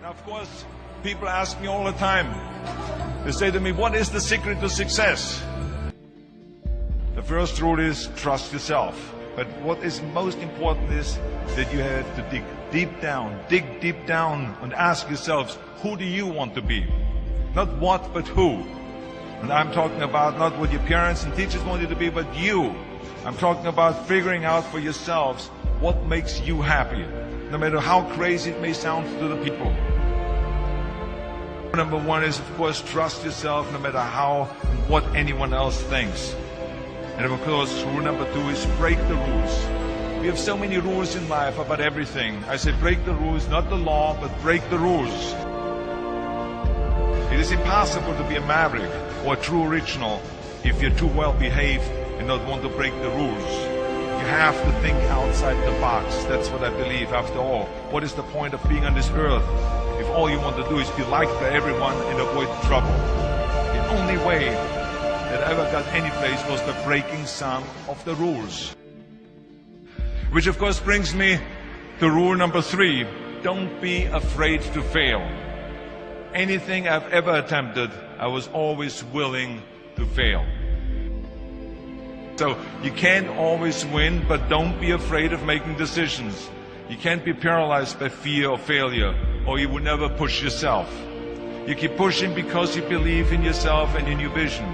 Now, of course, people ask me all the time, they say to me, what is the secret to success? The first rule is trust yourself. But what is most important is that you have to dig deep down and ask yourselves, who do you want to be? Not what, but who. And I'm talking about not what your parents and teachers want you to be, but you. I'm talking about figuring out for yourselves what makes you happy, no matter how crazy it may sound to the people. Number one is, of course, trust yourself no matter how and what anyone else thinks. And of course, rule number two is break the rules. We have so many rules in life about everything. I say break the rules, not the law, but break the rules. It is impossible to be a maverick or a true original if you're too well behaved and not want to break the rules. You have to think outside the box. That's what I believe. After all, what is the point of being on this earth if all you want to do is be liked by everyone and avoid trouble? The only way that I ever got any place was by breaking some of the rules. Which of course brings me to rule number three. Don't be afraid to fail. Anything I've ever attempted, I was always willing to fail. So you can't always win, but don't be afraid of making decisions. You can't be paralyzed by fear of failure, or you will never push yourself. You keep pushing because you believe in yourself and in your vision.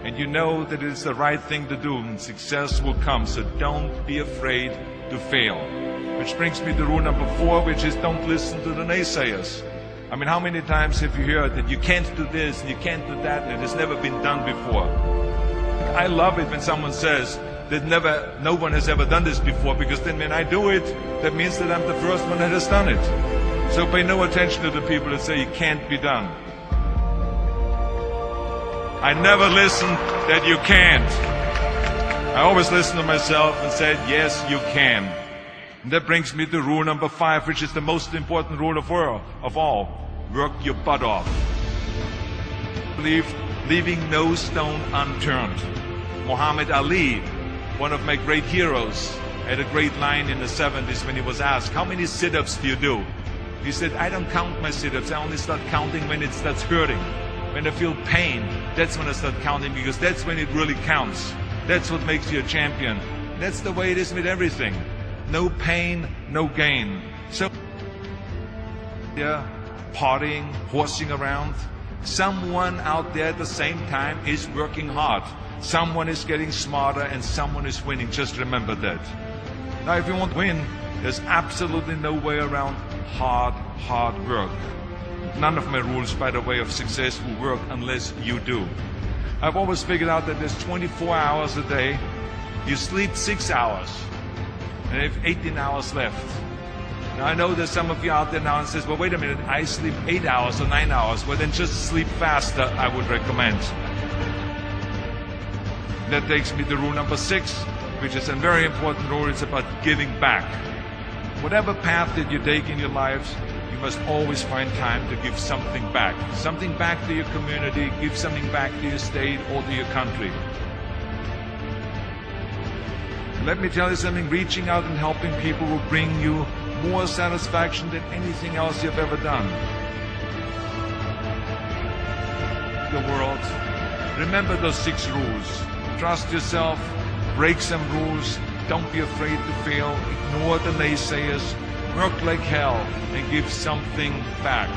And you know that it's the right thing to do, and success will come. So don't be afraid to fail. Which brings me to rule number four, which is don't listen to the naysayers. I mean, how many times have you heard that you can't do this and you can't do that and it has never been done before? I love it when someone says that no one has ever done this before, because then when I do it, that means that I'm the first one that has done it. So pay no attention to the people that say it can't be done. I never listen that you can't. I always listen to myself and said, yes, you can. And that brings me to rule number five, which is the most important rule of all. Work your butt off. Leaving no stone unturned. Muhammad Ali, one of my great heroes, had a great line in the 70s when he was asked, how many sit-ups do you do? He said, I don't count my sit-ups. I only start counting when it starts hurting. When I feel pain, that's when I start counting, because that's when it really counts. That's what makes you a champion. That's the way it is with everything. No pain, no gain. So, partying, horsing around. Someone out there at the same time is working hard. Someone is getting smarter and someone is winning. Just remember that. Now, if you want to win, there's absolutely no way around hard work. None of my rules, by the way, of success will work unless you do. I've always figured out that there's 24 hours a day. You sleep 6 hours and you have 18 hours left. Now, I know there's some of you out there now and says, well, wait a minute, I sleep 8 hours or 9 hours. Well, then just sleep faster, I would recommend. That takes me to rule number 6, which is a very important rule. It's about giving back. Whatever path that you take in your lives, you must always find time to give something back. Something back to your community, give something back to your state or to your country. let me tell you something, reaching out and helping people will bring you more satisfaction than anything else you've ever done. The world. Remember those 6 rules. Trust yourself, break some rules, don't be afraid to fail, ignore the naysayers, work like hell, and give something back.